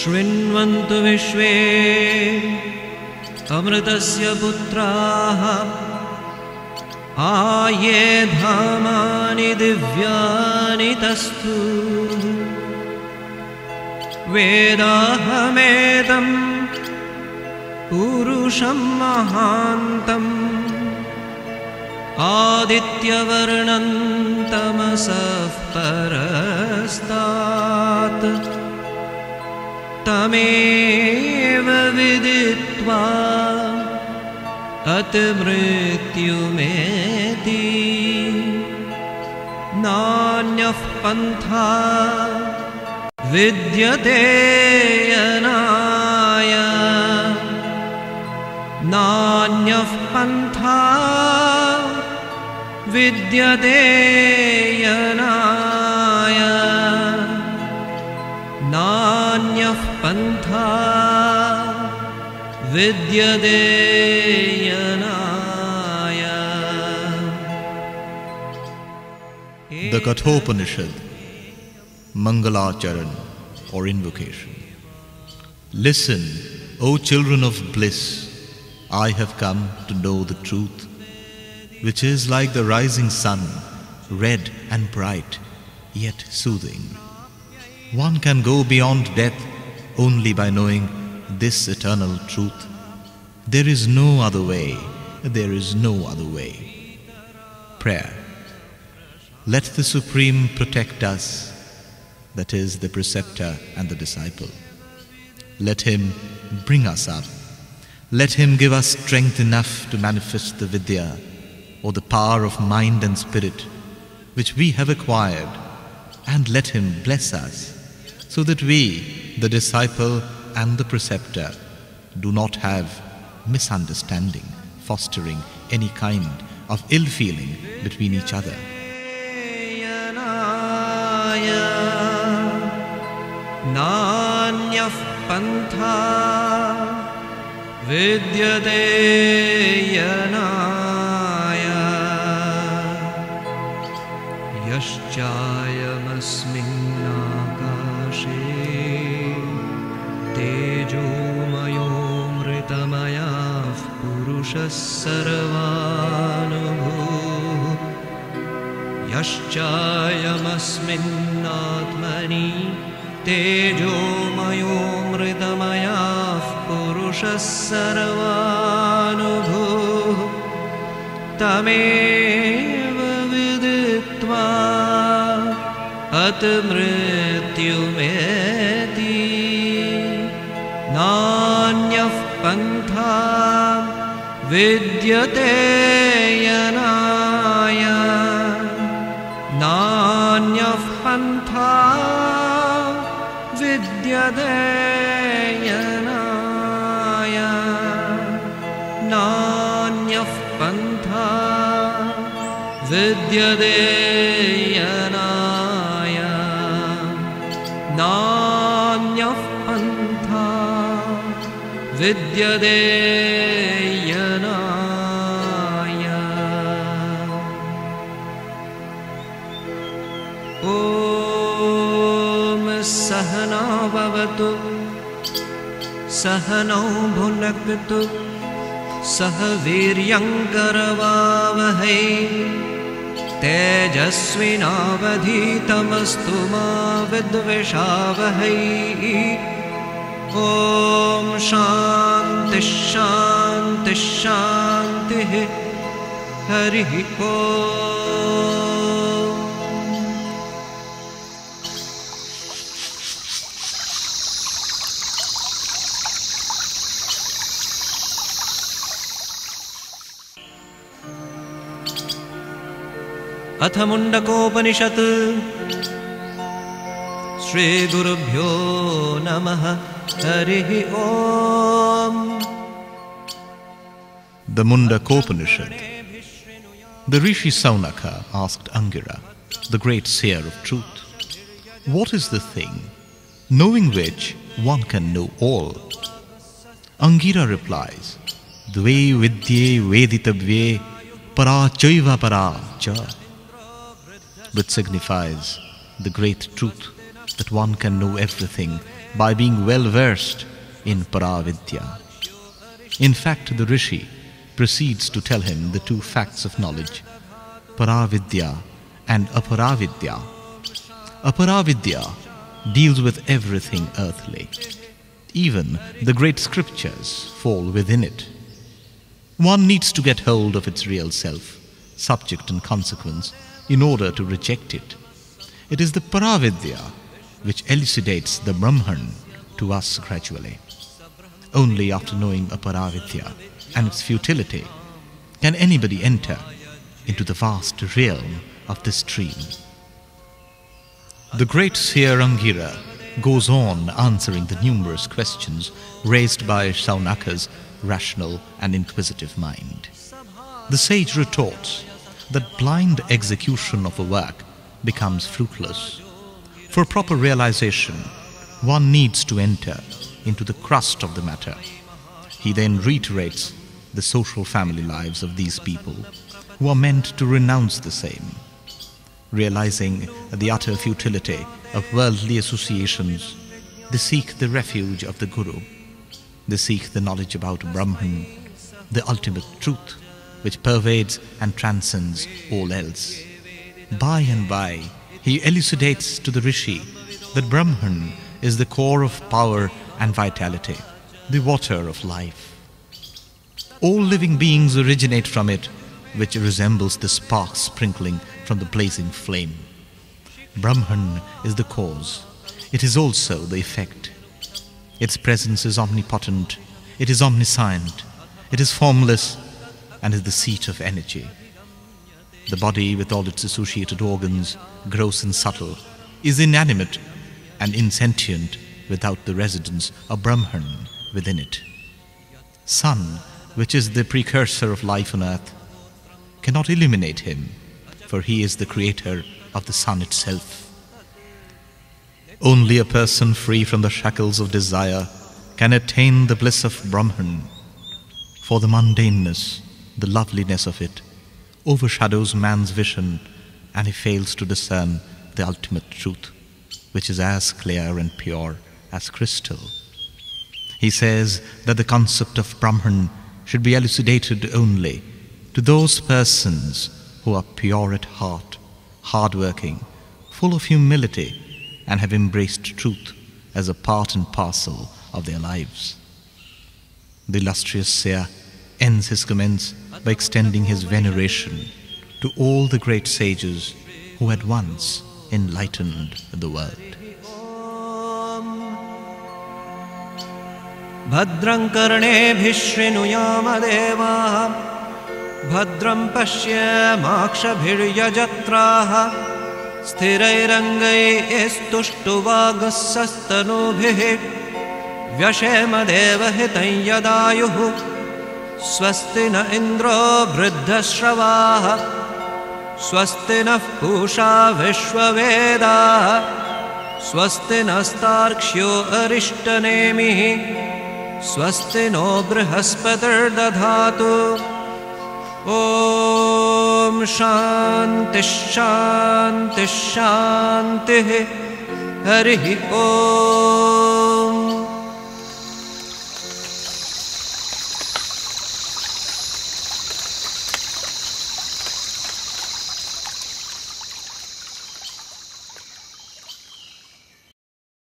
शृण्वन्तु विश्वे अमृतस्य पुत्राः आये धामानि दिव्यानि तस्थु वेदाहमेतं पुरुषं महान्तम् आदित्यवर्णं तमसः परस्तात् तमेव विदित्वा अतिमृत्युमेति नान्यः पन्था विद्यते यनाय नान्यः पन्था विद्यते यनाय नान्यः पन्था विद्यते यनाय। The Kathopanishad, Mangalacharan or invocation. Listen, O children of bliss, I have come to know the truth, which is like the rising sun, red and bright, yet soothing. One can go beyond death only by knowing this eternal truth. There is no other way, there is no other way. Prayer. Let the Supreme protect us, that is the preceptor and the disciple. Let him bring us up. Let him give us strength enough to manifest the Vidya, or the power of mind and spirit, which we have acquired, and let him bless us, so that we, the disciple and the preceptor, do not have misunderstanding, fostering any kind of ill feeling between each other. नान्यः पन्था विद्यते यनाय यश्चायमस्मिन्नाकाशे तेजोमयोऽमृतमयः पुरुषः सर्वानुभूः यश्चायमस्मिन्नात्मनि तेजोमयोऽमृतमयः पुरुषः सर्वानुभूः तमेव विदित्वा अतिमृत्युमेति नान्यः पन्था विद्यते यनाय नान्यः पन्था विद्यते यनाय नान्यः पन्था विद्यते यनाय नान्यः पन्था विद्यते यनाय। ॐ सहना भवतु सहनौ भुनक्तु सह वीर्यङ्करवावहै तेजस्विनावधीतमस्तु मा विद्विषावहै। ॐ शान्तिः शान्तिः शान्तिः हरिः ॐ। अथ मुण्डकोपनिषत् श्रीगुरुभ्यो नमः हरिः ॐ। The Mundakopanishad. The Rishi Saunaka asked Angira, the great seer of truth, what is the thing knowing which one can know all? Angira replies, Dve vidye veditavye para chaiva para cha, which signifies the great truth that one can know everything by being well versed in Paravidya. In fact, the Rishi proceeds to tell him the two facts of knowledge, Paravidya and Aparavidya. Aparavidya deals with everything earthly. Even the great scriptures fall within it. One needs to get hold of its real self, subject and consequence, in order to reject it. It is the Paravidya which elucidates the Brahman to us gradually. Only after knowing Aparavidya and its futility can anybody enter into the vast realm of this dream. The great seer Angira goes on answering the numerous questions raised by Saunaka's rational and inquisitive mind. The sage retorts that blind execution of a work becomes fruitless. For proper realization, one needs to enter into the crust of the matter. He then reiterates the social family lives of these people who are meant to renounce the same. Realizing the utter futility of worldly associations, they seek the refuge of the Guru. They seek the knowledge about Brahman, the ultimate truth, which pervades and transcends all else. By and by, he elucidates to the Rishi that Brahman is the core of power and vitality, the water of life. All living beings originate from it, which resembles the spark sprinkling from the blazing flame. Brahman is the cause. It is also the effect. Its presence is omnipotent. It is omniscient. It is formless and is the seat of energy. The body, with all its associated organs, gross and subtle, is inanimate and insentient without the residence of Brahman within it. Sun, which is the precursor of life on earth, cannot illuminate him, for he is the creator of the sun itself. Only a person free from the shackles of desire can attain the bliss of Brahman, for the mundaneness, the loveliness of it, overshadows man's vision, and he fails to discern the ultimate truth, which is as clear and pure as crystal. He says that the concept of Brahman should be elucidated only to those persons who are pure at heart, hard-working, full of humility, and have embraced truth as a part and parcel of their lives. The illustrious seer ends his comments by extending his veneration to all the great sages who had once enlightened the world. Bhadram karnebhi shrinuyama devaha Bhadram pashyamakshabhir yajatraha Sthirairangai estushtuvagassastanubhih Vyashema devahitam yadayuhu Swasti na indro vriddhashravaha Swasti na pusha vishwavedaha Swasti nastarkshyo arishtanemihi Swasti no brihaspatir dadhatu Om Shanti Shanti Shanti Harihi Om